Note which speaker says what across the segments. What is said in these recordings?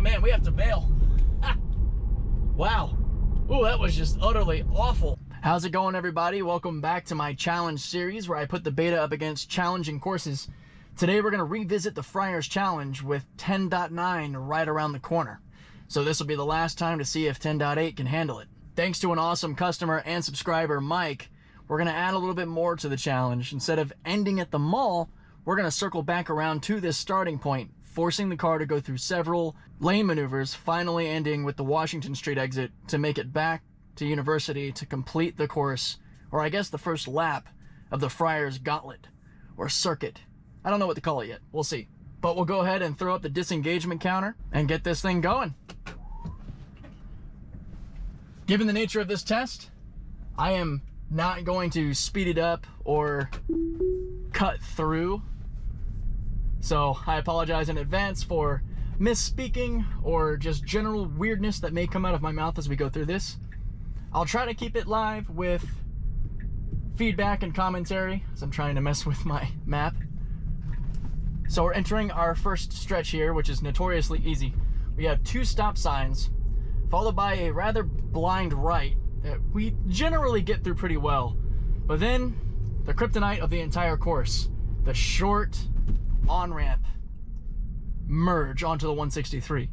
Speaker 1: man, we have to bail. Wow. Ooh, that was just utterly awful. How's it going, everybody? Welcome back to my challenge series where I put the beta up against challenging courses. Today we're going to revisit the Friar's challenge with 10.9 right around the corner. So this will be the last time to see if 10.8 can handle it. Thanks to an awesome customer and subscriber, Mike, we're going to add a little bit more to the challenge. Instead of ending at the mall, we're going to circle back around to this starting point, forcing the car to go through several lane maneuvers, finally ending with the Washington Street exit to make it back to University to complete the course, or I guess the first lap of the Friar's Gauntlet, or circuit. I don't know what to call it yet. We'll see. But we'll go ahead and throw up the disengagement counter and get this thing going. Given the nature of this test, I am not going to speed it up or cut through. So I apologize in advance for misspeaking or just general weirdness that may come out of my mouth as we go through this. I'll try to keep it live with feedback and commentary as I'm trying to mess with my map. So we're entering our first stretch here, which is notoriously easy. We have two stop signs, followed by a rather blind right that we generally get through pretty well. But then, the kryptonite of the entire course, the short on-ramp merge onto the 163.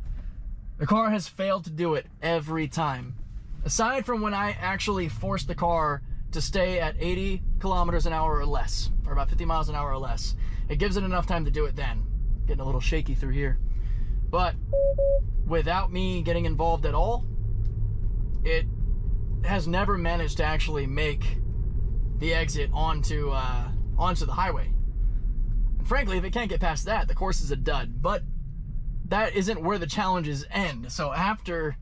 Speaker 1: The car has failed to do it every time. Aside from when I actually forced the car to stay at 80 kilometers an hour or less, or about 50 miles an hour or less. It gives it enough time to do it then. Getting a little shaky through here. But without me getting involved at all, it has never managed to actually make the exit onto the highway. And frankly, if it can't get past that, the course is a dud. But that isn't where the challenges end. So after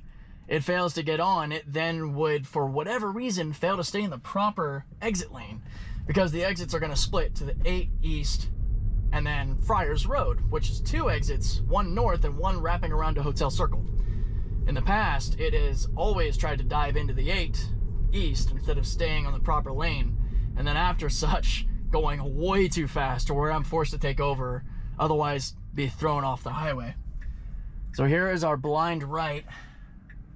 Speaker 1: it fails to get on, it then would, for whatever reason, fail to stay in the proper exit lane, because the exits are going to split to the 8 East and then Friar's Road, which is two exits, one north and one wrapping around to Hotel Circle. In the past, it has always tried to dive into the 8 East instead of staying on the proper lane, and then after such, going way too fast to where I'm forced to take over, otherwise be thrown off the highway. So here is our blind right.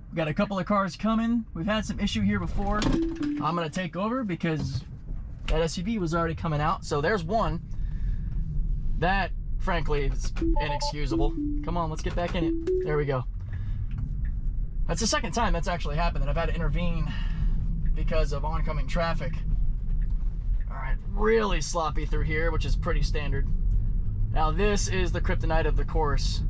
Speaker 1: We've got a couple of cars coming. We've had some issue here before. I'm gonna take over because that SUV was already coming out. So there's one. That, frankly, is inexcusable. Come on, let's get back in it. There we go. That's the second time that's actually happened that I've had to intervene because of oncoming traffic. All right, really sloppy through here, which is pretty standard. Now this is the kryptonite of the course.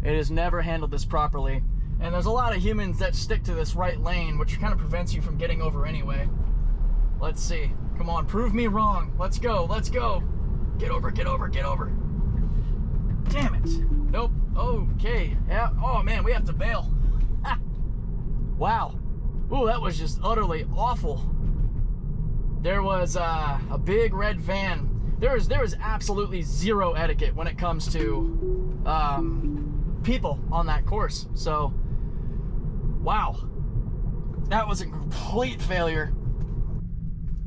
Speaker 1: It has never handled this properly. And there's a lot of humans that stick to this right lane, which kind of prevents you from getting over anyway. Let's see. Come on, prove me wrong. Let's go, let's go. Get over, get over, get over. Damn it. Nope. Okay. Yeah. Oh, man, we have to bail. Ha. Wow. Ooh, that was just utterly awful. There was a big red van. There is absolutely zero etiquette when it comes to people on that course. So, wow. That was a complete failure.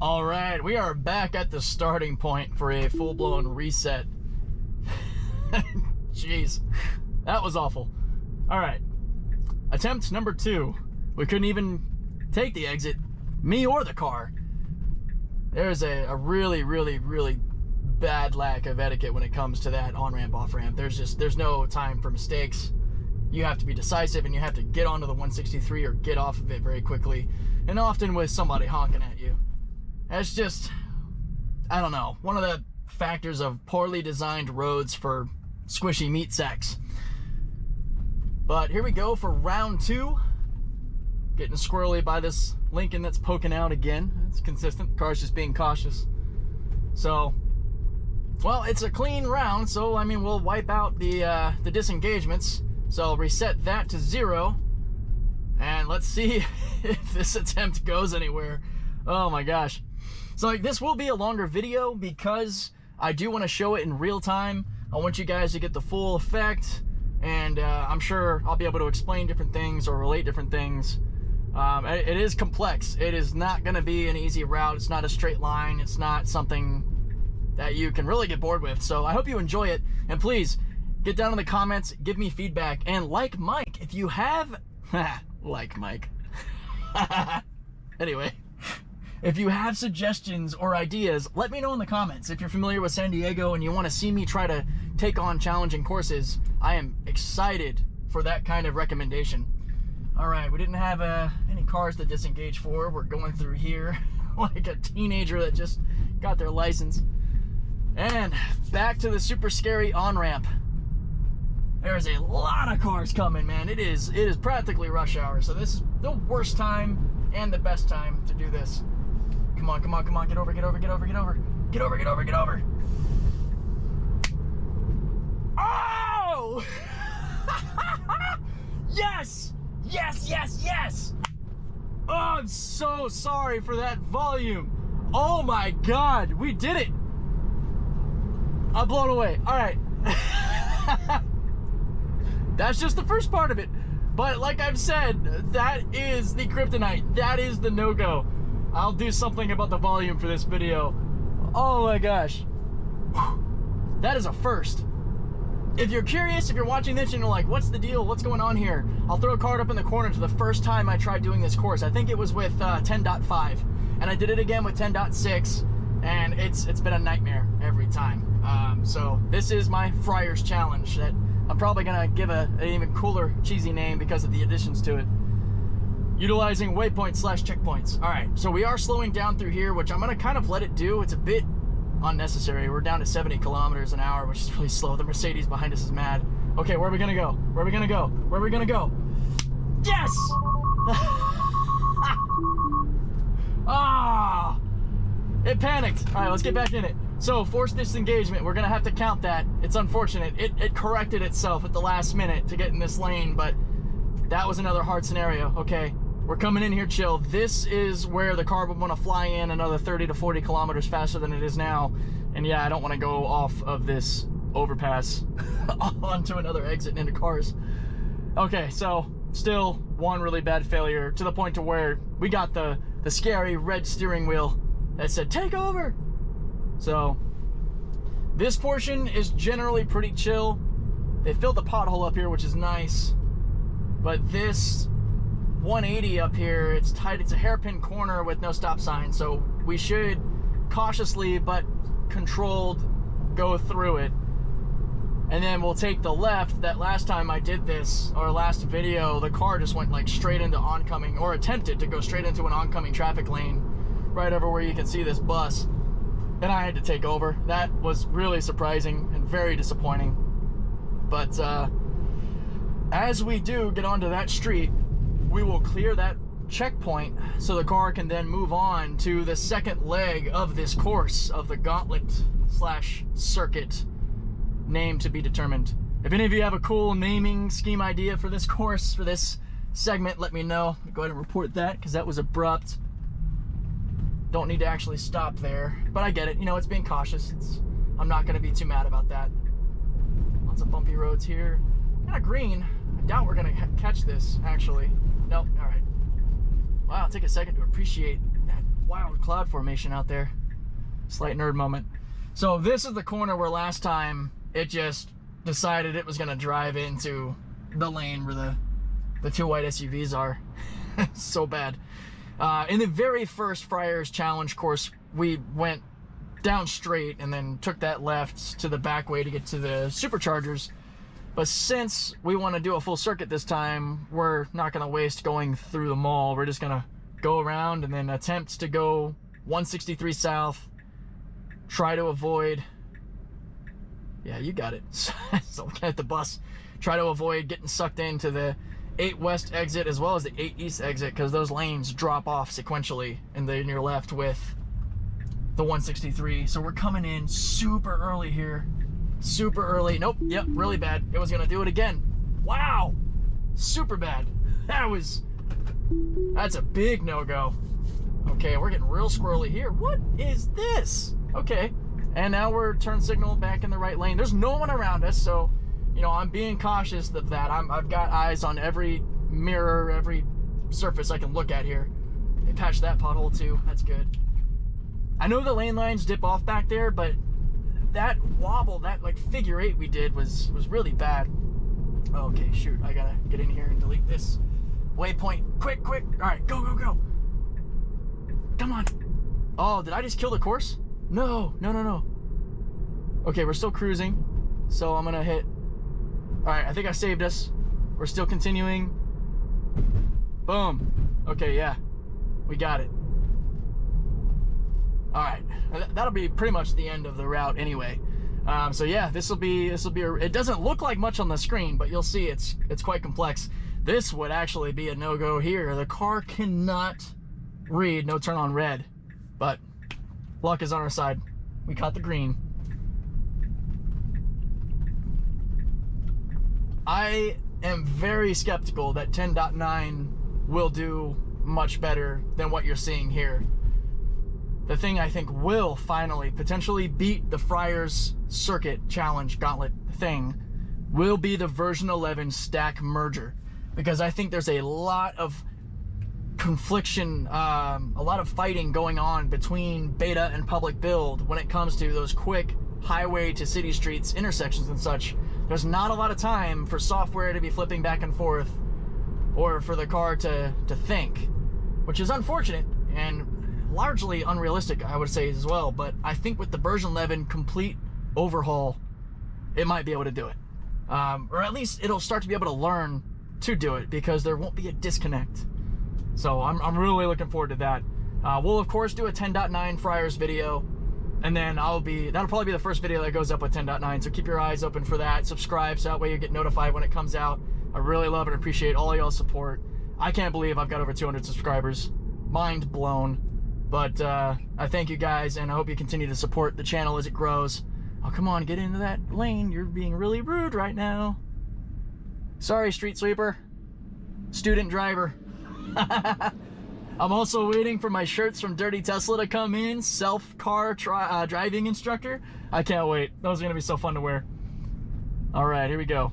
Speaker 1: All right, we are back at the starting point for a full-blown reset. Jeez, that was awful. All right, attempt number 2. We couldn't even take the exit, me or the car. There's a really, really, really bad lack of etiquette when it comes to that on-ramp, off-ramp. There's no time for mistakes. You have to be decisive and you have to get onto the 163 or get off of it very quickly, and often with somebody honking at you. That's just, I don't know, one of the factors of poorly designed roads for squishy meat sacks. But here we go for round 2. Getting squirrely by this Lincoln that's poking out again. It's consistent. The car's just being cautious. So, well, it's a clean round, so I mean, we'll wipe out the disengagements. So I'll reset that to 0. And let's see if this attempt goes anywhere. Oh my gosh. So like, this will be a longer video because I do want to show it in real time. I want you guys to get the full effect, and I'm sure I'll be able to explain different things or relate different things. It is complex. It is not going to be an easy route. It's not a straight line. It's not something that you can really get bored with. So I hope you enjoy it. And please, Get down in the comments, give me feedback, and like Mike if you have... like Mike. Anyway, if you have suggestions or ideas, let me know in the comments. If you're familiar with San Diego and you want to see me try to take on challenging courses, I am excited for that kind of recommendation. All right, we didn't have any cars to disengage for. We're going through here like a teenager that just got their license. And back to the super scary on-ramp. There's a lot of cars coming, man. It is practically rush hour, so this is the worst time and the best time to do this. Come on, come on, come on, get over, get over, get over, get over. Get over, get over, get over. Oh! Yes! Yes, yes, yes! Oh, I'm so sorry for that volume. Oh my God, we did it. I'm blown away. All right. That's just the first part of it. But like I've said, that is the kryptonite. That is the no-go. I'll do something about the volume for this video. Oh my gosh. That is a first. If you're curious, if you're watching this and you're like, what's the deal? What's going on here? I'll throw a card up in the corner to the first time I tried doing this course. I think it was with 10.5. And I did it again with 10.6. And it's been a nightmare every time. So this is my Friar's challenge that I'm probably gonna give an even cooler, cheesy name because of the additions to it. Utilizing waypoints / checkpoints. All right, so we are slowing down through here, which I'm gonna kind of let it do. It's a bit unnecessary. We're down to 70 kilometers an hour, which is really slow. The Mercedes behind us is mad. Okay, where are we gonna go? Where are we gonna go? Where are we gonna go? Yes! Ah! It panicked. All right, let's get back in it. So, forced disengagement, we're gonna have to count that. It's unfortunate. It corrected itself at the last minute to get in this lane, but that was another hard scenario. Okay, we're coming in here chill. This is where the car would wanna fly in another 30 to 40 kilometers faster than it is now. And yeah, I don't wanna go off of this overpass onto another exit into cars. Okay, so still one really bad failure to the point to where we got the scary red steering wheel that said, take over. So this portion is generally pretty chill. They filled the pothole up here, which is nice. But this 180 up here, it's tight. It's a hairpin corner with no stop sign. So we should cautiously but controlled go through it. And then we'll take the left. That last time I did this, or last video, the car just went like straight into oncoming, or attempted to go straight into an oncoming traffic lane right over where you can see this bus. And I had to take over. That was really surprising and very disappointing. But as we do get onto that street, we will clear that checkpoint so the car can then move on to the second leg of this course of the gauntlet / circuit, name to be determined. If any of you have a cool naming scheme idea for this course, for this segment, let me know. Go ahead and report that, because that was abrupt. Don't need to actually stop there, but I get it. You know, it's being cautious. I'm not going to be too mad about that. Lots of bumpy roads here. Kind of green. I doubt we're going to catch this, actually. Nope. All right. Wow, take a second to appreciate that wild cloud formation out there. Slight nerd moment. So this is the corner where last time it just decided it was going to drive into the lane where the two white SUVs are. So bad. In the very first Friar's challenge course, we went down straight and then took that left to the back way to get to the superchargers. But since we want to do a full circuit this time, we're not going to waste going through the mall. We're just going to go around and then attempt to go 163 south, try to avoid, yeah, you got it. So looking at the bus, try to avoid getting sucked into the 8 west exit as well as the 8 east exit, because those lanes drop off sequentially and then you're left with the 163. So we're coming in super early here. Super early. Nope. Yep. Really bad. It was going to do it again. Wow. Super bad. That's a big no-go. Okay. We're getting real squirrely here. What is this? Okay. And now we're turn signal back in the right lane. There's no one around us. So, you know, I'm being cautious of that. I've got eyes on every mirror, every surface I can look at here. They patched that pothole too. That's good. I know the lane lines dip off back there, but that wobble, that like figure 8 we did was really bad. Okay, shoot, I gotta get in here and delete this waypoint. Quick, quick. All right, go, go, go. Come on. Oh, did I just kill the course? No, no, no, no. Okay, we're still cruising. So I'm gonna hit. All right, I think I saved us. We're still continuing. Boom. Okay, yeah, we got it. All right, that'll be pretty much the end of the route anyway. So yeah, this will be it doesn't look like much on the screen, but you'll see it's quite complex. This would actually be a no-go here. The car cannot read no turn on red, but luck is on our side. We caught the green. I am very skeptical that 10.9 will do much better than what you're seeing here. The thing I think will finally potentially beat the Friar's Circuit Challenge Gauntlet thing will be the version 11 stack merger, because I think there's a lot of confliction, a lot of fighting going on between beta and public build when it comes to those quick highway to city streets intersections and such. There's not a lot of time for software to be flipping back and forth or for the car to think, which is unfortunate and largely unrealistic, I would say as well. But I think with the version 11 complete overhaul, it might be able to do it, or at least it'll start to be able to learn to do it, because there won't be a disconnect. So I'm really looking forward to that. We'll of course do a 10.9 Friars video, and then that'll probably be the first video that goes up with 10.9. So keep your eyes open for that. Subscribe so that way you get notified when it comes out. I really love and appreciate all y'all's support. I can't believe I've got over 200 subscribers. Mind blown. But I thank you guys, and I hope you continue to support the channel as it grows. Oh, come on, get into that lane. You're being really rude right now. Sorry, street sweeper. Student driver. I'm also waiting for my shirts from Dirty Tesla to come in. Self-car driving instructor. I can't wait. Those are going to be so fun to wear. All right, here we go.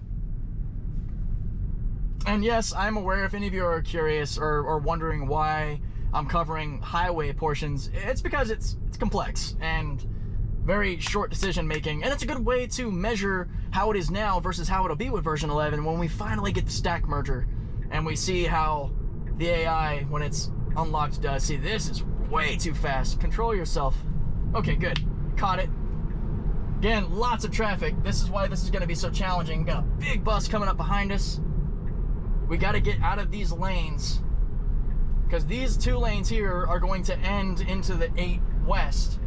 Speaker 1: And yes, I'm aware if any of you are curious or wondering why I'm covering highway portions, it's because it's complex and very short decision making, and it's a good way to measure how it is now versus how it'll be with version 11 when we finally get the stack merger and we see how the AI, when it's unlocked, does. See, this is way too fast. Control yourself. Okay, good. Caught it. Again, lots of traffic. This is why this is going to be so challenging. Got a big bus coming up behind us. We got to get out of these lanes, because these 2 lanes here are going to end into the 8 west.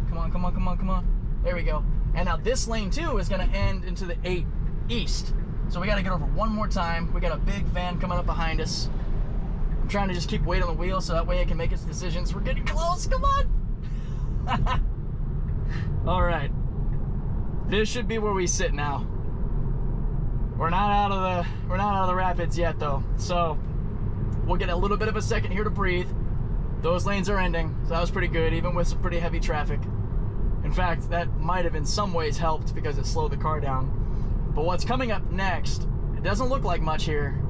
Speaker 1: Come on, come on, come on, come on. There we go. And now this lane too is going to end into the 8 east. So we got to get over one more time. We got a big van coming up behind us. I'm trying to just keep weight on the wheel so that way it can make its decisions. We're getting close. Come on. All right. This should be where we sit now. We're not out of the rapids yet though. So we'll get a little bit of a second here to breathe. Those lanes are ending, so that was pretty good, even with some pretty heavy traffic. In fact, that might have in some ways helped because it slowed the car down. But what's coming up next, it doesn't look like much here,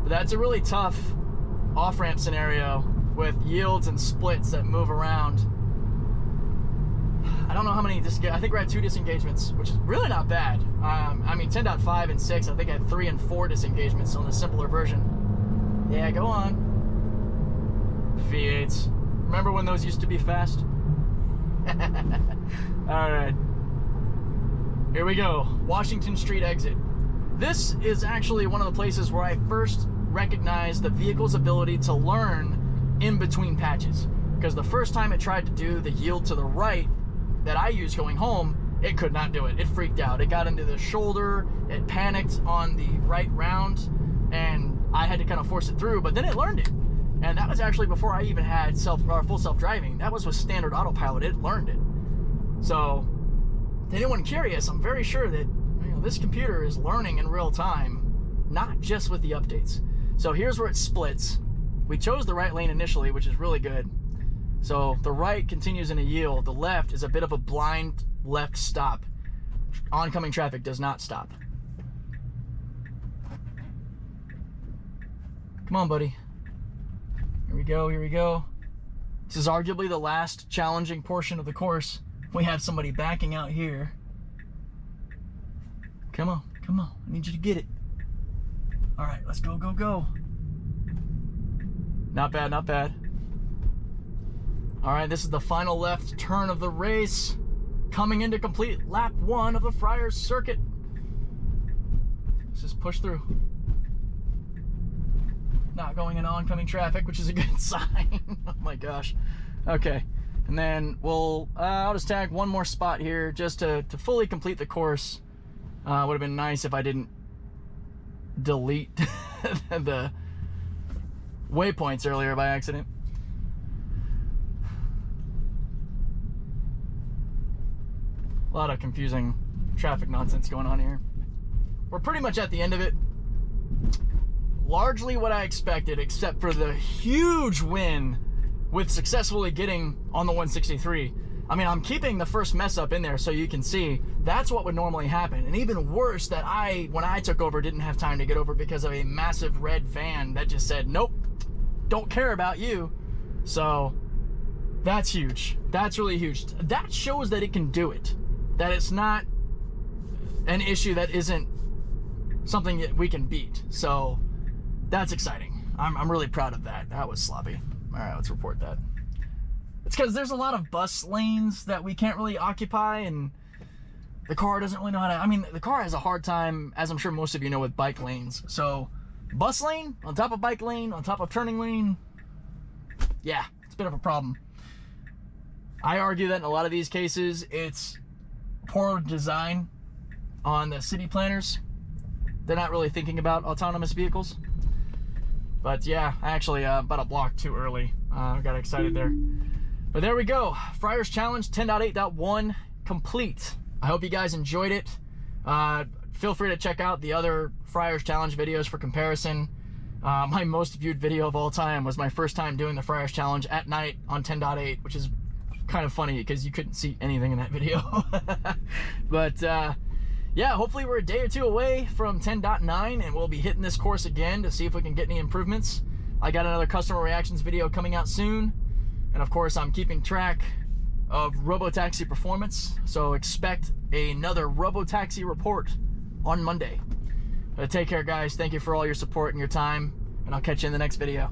Speaker 1: but that's a really tough off-ramp scenario with yields and splits that move around. I don't know how many, I think we're at 2 disengagements, which is really not bad. I mean, 10.5 and 6, I think I had 3 and 4 disengagements on the simpler version. Yeah, go on. V8s. Remember when those used to be fast? All right. Here we go. Washington Street exit. This is actually one of the places where I first recognized the vehicle's ability to learn in between patches. Because the first time it tried to do the yield to the right that I used going home, it could not do it. It freaked out. It got into the shoulder, it panicked on the right round, and I had to kind of force it through, but then it learned it. And that was actually before I even had full self-driving. That was with standard autopilot. It learned it. So, to anyone curious, I'm very sure that this computer is learning in real time, not just with the updates. So here's where it splits. We chose the right lane initially, which is really good. So the right continues in a yield. The left is a bit of a blind left stop. Oncoming traffic does not stop. Come on, buddy. Here we go, here we go. This is arguably the last challenging portion of the course. We have somebody backing out here. Come on, come on. I need you to get it. All right, let's go, go, go. Not bad, not bad. All right, this is the final left turn of the race. Coming into complete lap 1 of the Friar circuit. Let's just push through. Not going in oncoming traffic, which is a good sign. Oh my gosh. Okay, and then I'll just tag one more spot here just to fully complete the course. Would have been nice if I didn't delete the waypoints earlier by accident. A lot of confusing traffic nonsense going on here. We're pretty much at the end of it. Largely what I expected, except for the huge win with successfully getting on the 163. I mean, I'm keeping the first mess up in there so you can see that's what would normally happen. And even worse, that when I took over, didn't have time to get over because of a massive red van that just said, nope, don't care about you. So that's huge. That's really huge. That shows that it can do it. That it's not an issue that isn't something that we can beat. So that's exciting. I'm really proud of that. That was sloppy. All right, let's report that. It's because there's a lot of bus lanes that we can't really occupy, and the car doesn't really know how to. I mean, the car has a hard time, as I'm sure most of you know, with bike lanes. So bus lane on top of bike lane on top of turning lane, yeah, it's a bit of a problem. I argue that in a lot of these cases, it's poor design on the city planners. They're not really thinking about autonomous vehicles. But yeah, actually about a block too early. I got excited there. But there we go. Friar's Challenge 10.8.1 complete. I hope you guys enjoyed it. Feel free to check out the other Friar's Challenge videos for comparison. My most viewed video of all time was my first time doing the Friar's Challenge at night on 10.8, which is kind of funny because you couldn't see anything in that video. But yeah, hopefully we're a day or two away from 10.9 and we'll be hitting this course again to see if we can get any improvements. I got another customer reactions video coming out soon. And of course, I'm keeping track of Robotaxi performance. So expect another Robotaxi report on Monday. Take care, guys. Thank you for all your support and your time. And I'll catch you in the next video.